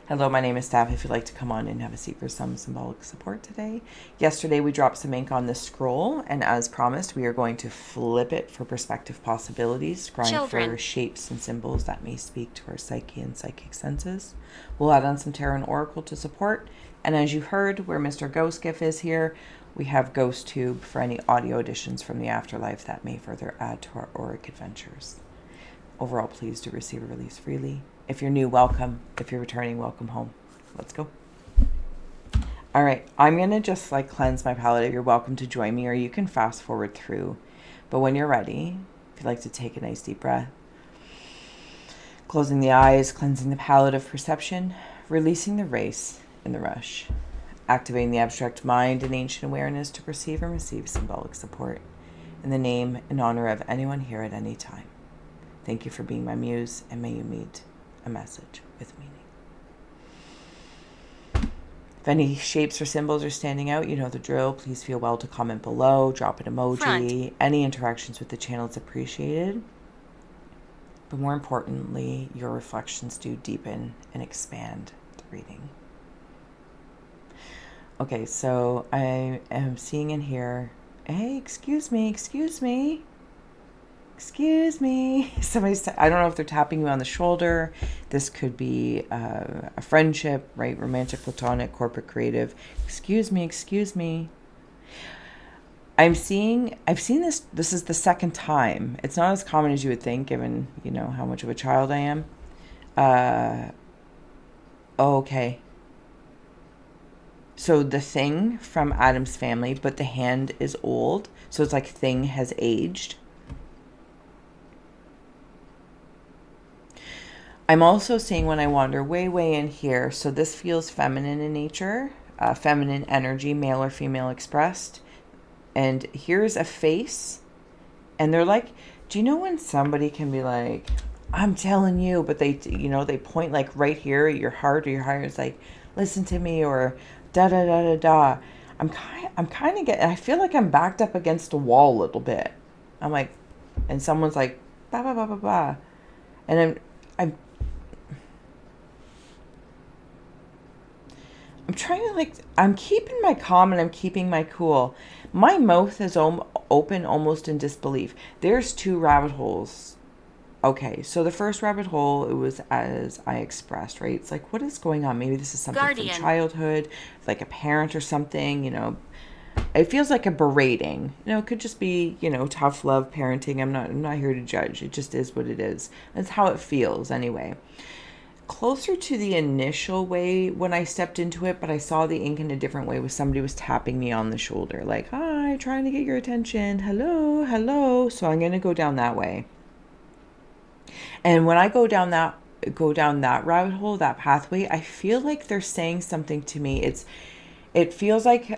Hello, my name is Steph. If you'd like to come on and have a seat for some symbolic support today. Yesterday we dropped some ink on this scroll, and as promised, we are going to flip it for perspective possibilities, scrying for shapes and symbols that may speak to our psyche and psychic senses. We'll add on some tarot and oracle to support, and as you heard, where Mr. Ghost Gift is here, we have Ghost Tube for any audio additions from the afterlife that may further add to our auric adventures. Overall, pleased to receive a release freely. If you're new, welcome. If you're returning, welcome home. Let's go. All right, I'm going to just cleanse my palette. You're welcome to join me, or you can fast forward through. But when you're ready, if you'd like to take a nice deep breath, closing the eyes, cleansing the palette of perception, releasing the race and the rush, activating the abstract mind and ancient awareness to perceive and receive symbolic support in the name and honor of anyone here at any time. Thank you for being my muse, and may you meet a message with meaning. If any shapes or symbols are standing out, you know the drill. Please feel well to comment below, drop an emoji. Any interactions with the channel is appreciated. But more importantly, your reflections do deepen and expand the reading. Okay, so I am seeing in here, hey, excuse me. Somebody said, I don't know if they're tapping you on the shoulder. This could be a friendship, right? Romantic, platonic, corporate, creative. Excuse me. I've seen this. This is the second time. It's not as common as you would think, given, you know, how much of a child I am. Okay. So the Thing from Adam's Family, but the hand is old. So it's like Thing has aged. I'm also seeing, when I wander way in here, so this feels feminine in nature, feminine energy, male or female expressed. And here's a face, and they're like, do you know when somebody can be like, I'm telling you, but they, you know, they point like right here at your heart, or your heart is like, listen to me, or da da da da da. I'm kind of getting, I feel like I'm backed up against a wall a little bit. I'm like, and someone's like, ba ba ba ba ba, and I'm trying to I'm keeping my calm and I'm keeping my cool. My mouth is open almost in disbelief. There's two rabbit holes. Okay, so the first rabbit hole, it was as I expressed, right? It's like, what is going on? Maybe this is something from childhood, like a parent or something, you know. It feels like a berating. You know, it could just be, you know, tough love parenting. I'm not here to judge. It just is what it is. That's how it feels anyway. Closer to the initial way when I stepped into it, but I saw the ink in a different way, was somebody was tapping me on the shoulder, like, hi, trying to get your attention, hello. So I'm going to go down that way. And when I go down that rabbit hole, that pathway, I feel like they're saying something to me. It feels like, you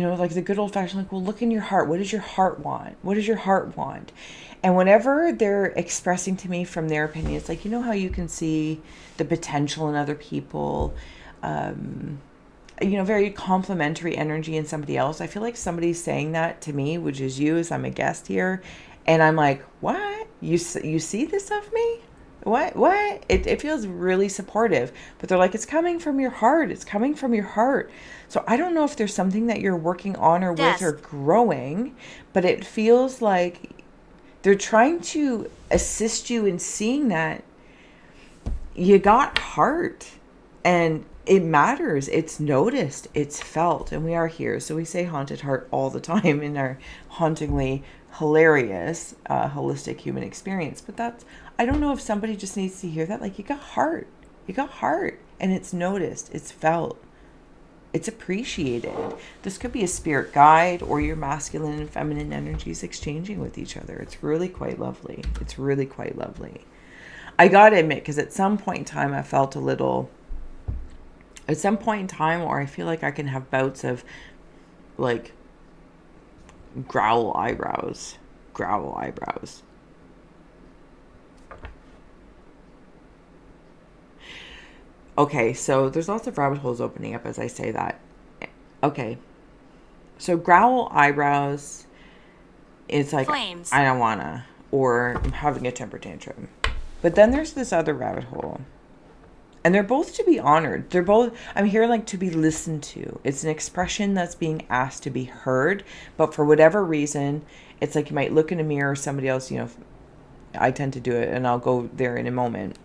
know, like the good old fashioned, like, well, look in your heart. What does your heart want? What does your heart want? And whenever they're expressing to me from their opinion, it's like, you know how you can see the potential in other people, you know, very complimentary energy in somebody else. I feel like somebody's saying that to me, which is you, as I'm a guest here. And I'm like, what? You see this of me? What? It feels really supportive. But they're like, it's coming from your heart. It's coming from your heart. So I don't know if there's something that you're working on or with or growing, but it feels like they're trying to assist you in seeing that you got heart and it matters. It's noticed. It's felt. And we are here. So we say haunted heart all the time in our hauntingly hilarious holistic human experience. But that's, I don't know if somebody just needs to hear that. Like, you got heart. You got heart. And it's noticed. It's felt. It's appreciated. This could be a spirit guide or your masculine and feminine energies exchanging with each other. It's really quite lovely. It's really quite lovely. I gotta admit, because at some point in time I felt a little, at some point in time, or I feel like I can have bouts of like growl eyebrows. Okay, so there's lots of rabbit holes opening up as I say that. Okay, so growl eyebrows, it's like, Flames. I don't wanna, or I'm having a temper tantrum. But then there's this other rabbit hole. And they're both to be honored. They're both, I'm here like to be listened to. It's an expression that's being asked to be heard. But for whatever reason, it's like you might look in a mirror, somebody else, I tend to do it, and I'll go there in a moment.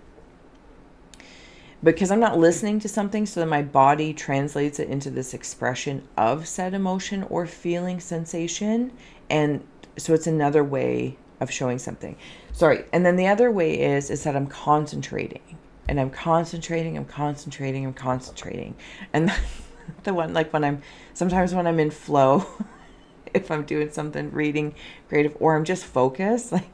Because I'm not listening to something, so then my body translates it into this expression of said emotion or feeling sensation. And so it's another way of showing something. Sorry. And then the other way is that I'm concentrating. And I'm concentrating. And the one, like sometimes when I'm in flow, if I'm doing something, reading, creative, or I'm just focused, like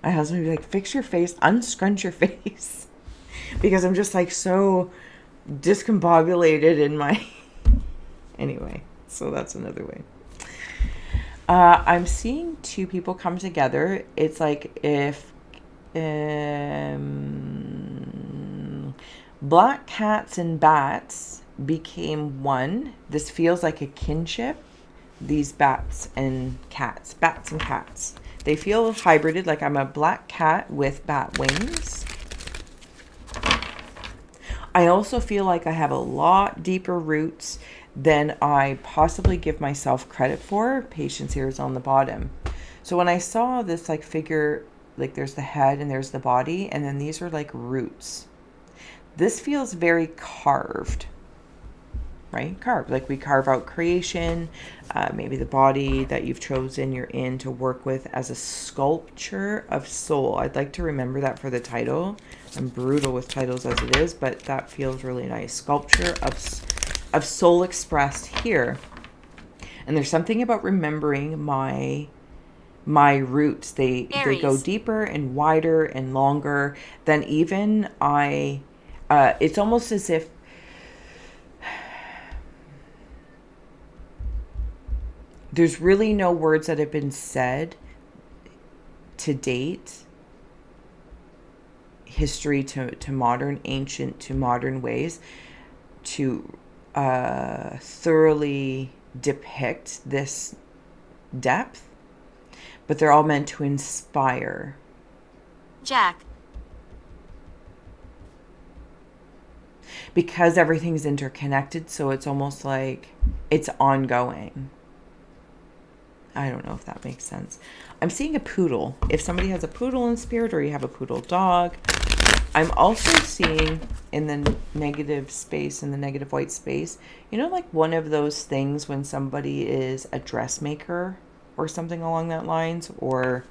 my husband would be like, fix your face, unscrunch your face. Because I'm just like so discombobulated in my... Anyway, so that's another way. I'm seeing two people come together. It's like if black cats and bats became one. This feels like a kinship. These bats and cats. They feel hybrided, like I'm a black cat with bat wings. I also feel like I have a lot deeper roots than I possibly give myself credit for. Patience here is on the bottom. So when I saw this like figure, like there's the head and there's the body, and then these are like roots. This feels very carved, right? Carved, like we carve out creation, maybe the body that you've chosen you're in to work with as a sculpture of soul. I'd like to remember that for the title. I'm brutal with titles as it is, but that feels really nice. Sculpture of soul expressed here. And there's something about remembering my roots. They go deeper and wider and longer than even it's almost as if there's really no words that have been said to date, history to modern, ancient to modern ways, to thoroughly depict this depth, but they're all meant to inspire. Jack. Because everything's interconnected, so it's almost like it's ongoing. I don't know if that makes sense. I'm seeing a poodle. If somebody has a poodle in spirit, or you have a poodle dog. I'm also seeing in the negative space, in the negative white space, like one of those things when somebody is a dressmaker or something along that lines, or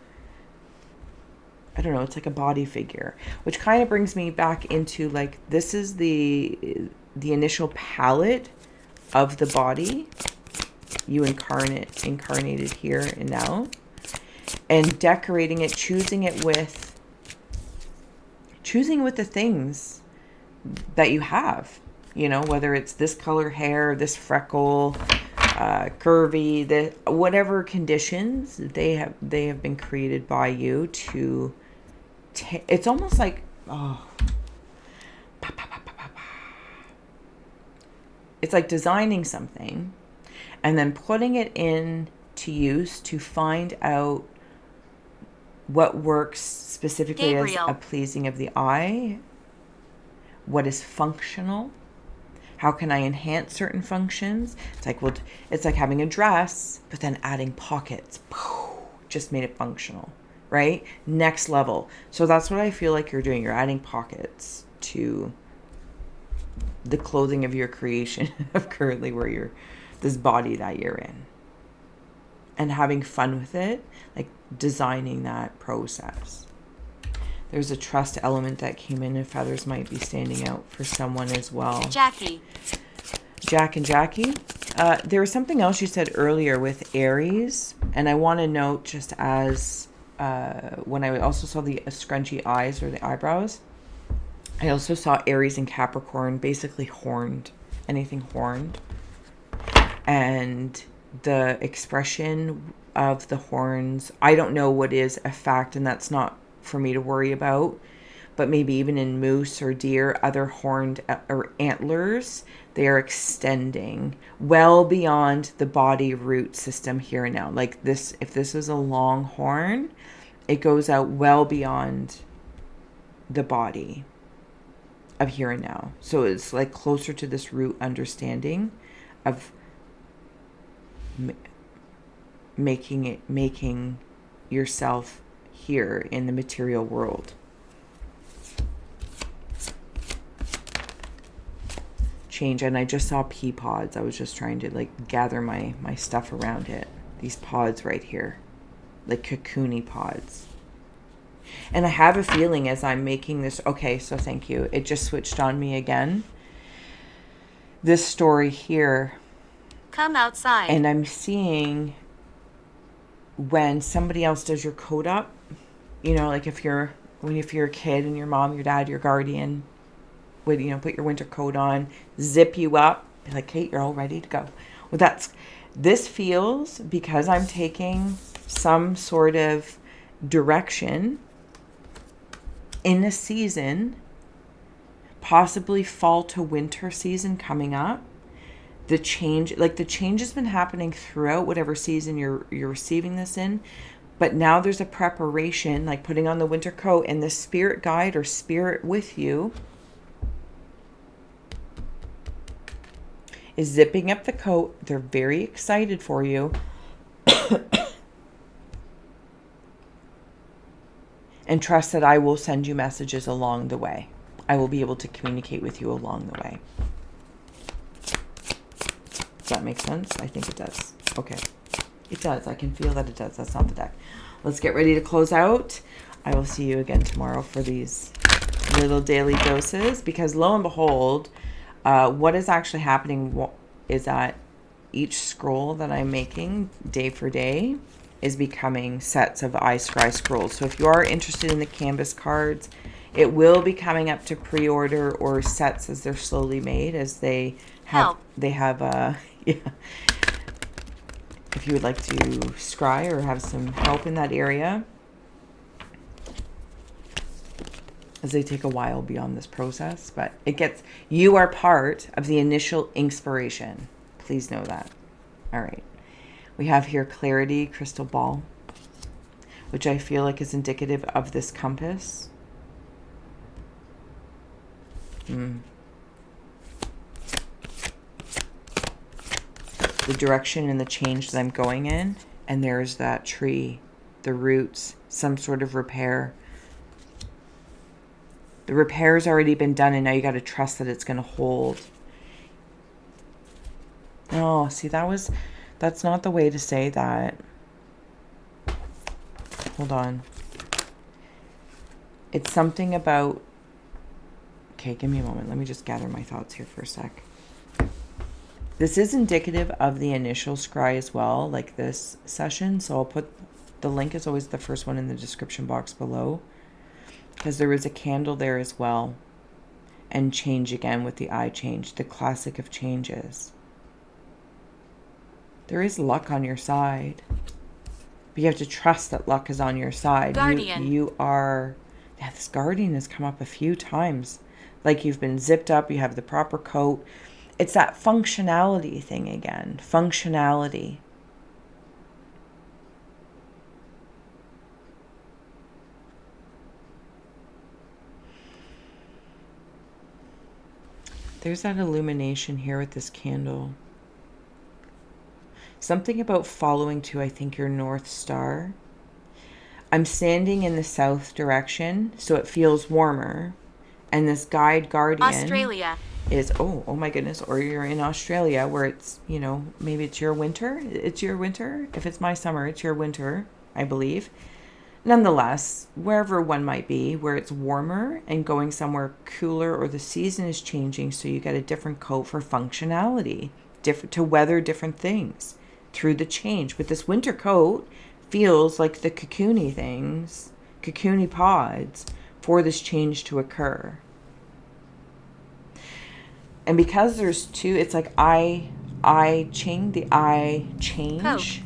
I don't know, it's like a body figure, which kind of brings me back into like, this is the initial palette of the body. You incarnated here and now, and decorating it, choosing with the things that you have, whether it's this color hair, this freckle, curvy, whatever conditions they have been created by you to it's almost like, it's like designing something and then putting it into use to find out what works specifically as a pleasing of the eye, what is functional, how can I enhance certain functions. It's like having a dress, but then adding pockets, just made it functional, right? Next level. So that's what I feel like you're doing. You're adding pockets to the clothing of your creation of currently where this body that you're in, and having fun with it, like designing that process. There's a trust element that came in, and feathers might be standing out for someone as well. Jack and Jackie. There was something else you said earlier with Aries, and I want to note, just as when I also saw the scrunchy eyes or the eyebrows, I also saw Aries and Capricorn, basically horned, anything horned. And the expression of the horns, I don't know what is a fact, and that's not for me to worry about, but maybe even in moose or deer, other horned or antlers, they are extending well beyond the body root system here and now. Like this, if this is a long horn, it goes out well beyond the body of here and now. So it's like closer to this root understanding of making yourself here in the material world. Change. And I just saw pea pods. I was just trying to like gather my stuff around it. These pods right here, like cocoony pods. And I have a feeling as I'm making this, okay, so thank you. It just switched on me again. This story here. Come outside. And I'm seeing when somebody else does your coat up, you know, like if you're a kid and your mom, your dad, your guardian would, you know, put your winter coat on, zip you up, be like, hey, you're all ready to go. Well, this feels, because I'm taking some sort of direction in a season, possibly fall to winter season coming up. The change has been happening throughout whatever season you're receiving this in, but now there's a preparation, like putting on the winter coat, and the spirit guide or spirit with you is zipping up the coat. They're very excited for you. And trust that I will send you messages along the way. I will be able to communicate with you along the way. Does that make sense? I think it does. Okay. It does. I can feel that it does. That's not the deck. Let's get ready to close out. I will see you again tomorrow for these little daily doses, because lo and behold, what is actually happening is that each scroll that I'm making day for day is becoming sets of Scry scrolls. So if you are interested in the canvas cards, it will be coming up to pre-order or sets as they're slowly made, as they have yeah. If you would like to scry or have some help in that area, as they take a while beyond this process, but you are part of the initial inspiration. Please know that. All right. We have here Clarity Crystal Ball, which I feel like is indicative of this compass. The direction and the change that I'm going in. And there's that tree, the roots, some sort of repair. The repair's already been done, and now you got to trust that it's going to hold. Oh, see, that's not the way to say that. Hold on. It's something about... Okay, give me a moment. Let me just gather my thoughts here for a sec. This is indicative of the initial scry as well, like this session. So I'll put the link is always the first one in the description box below, because there is a candle there as well. And change again with the eye change, the classic of changes. There is luck on your side, but you have to trust that luck is on your side. Guardian. You are... Yeah, this guardian has come up a few times. Like you've been zipped up, you have the proper coat. It's that functionality thing again. Functionality. There's that illumination here with this candle. Something about following to, I think, your North Star. I'm standing in the south direction, so it feels warmer. And this guide guardian Australia is, oh my goodness, or you're in Australia where it's, you know, maybe it's your winter. It's your winter. If it's my summer, it's your winter, I believe. Nonetheless, wherever one might be, where it's warmer and going somewhere cooler, or the season is changing, so you get a different coat for functionality, different to weather different things through the change. But this winter coat feels like the cocoony things, cocoony pods, for this change to occur. And because there's two, it's like I ching, the I change. Coat.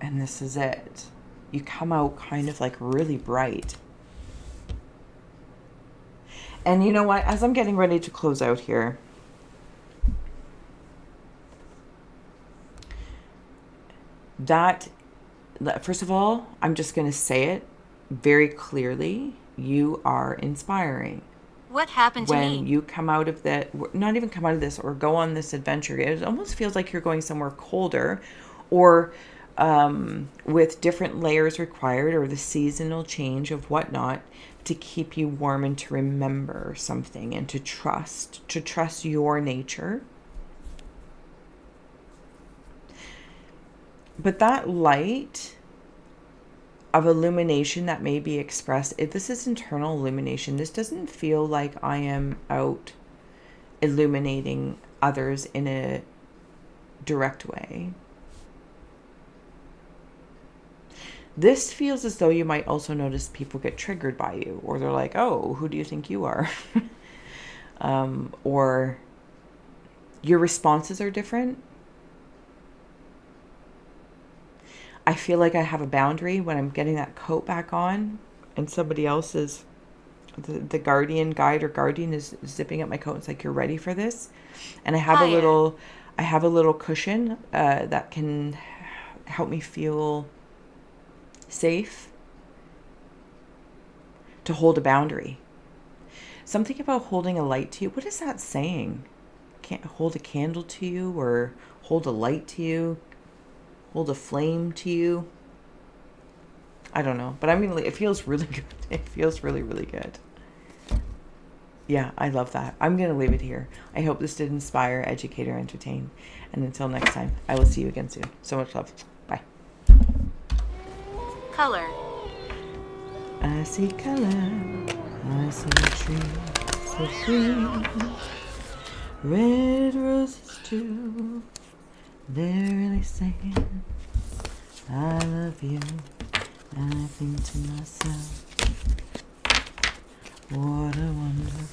And this is it. You come out kind of like really bright. And you know what? As I'm getting ready to close out here, that, first of all, I'm just going to say it very clearly. you are inspiring. What happened to When me? you come out of that, not even come out of this or go on this adventure, it almost feels like you're going somewhere colder, or with different layers required, or the seasonal change of whatnot to keep you warm and to remember something and to trust your nature. But that light of illumination that may be expressed, if this is internal illumination, this doesn't feel like I am out illuminating others in a direct way. This feels as though you might also notice people get triggered by you, or they're like, oh, who do you think you are? Or your responses are different. I feel like I have a boundary when I'm getting that coat back on and somebody else is, the guide or guardian is zipping up my coat. It's like, you're ready for this. And I have Higher. a little cushion that can help me feel safe to hold a boundary. Something about holding a light to you. What is that saying? Can't hold a candle to you, or hold a light to you, hold a flame to you. I don't know, but I mean, it feels really good. It feels really, really good. Yeah, I love that. I'm going to leave it here. I hope this did inspire, educate, or entertain. And until next time, I will see you again soon. So much love. Bye. Color. I see color. I see a tree so green. Red roses too. They're really saying, I love you. And I think to myself, what a wonderful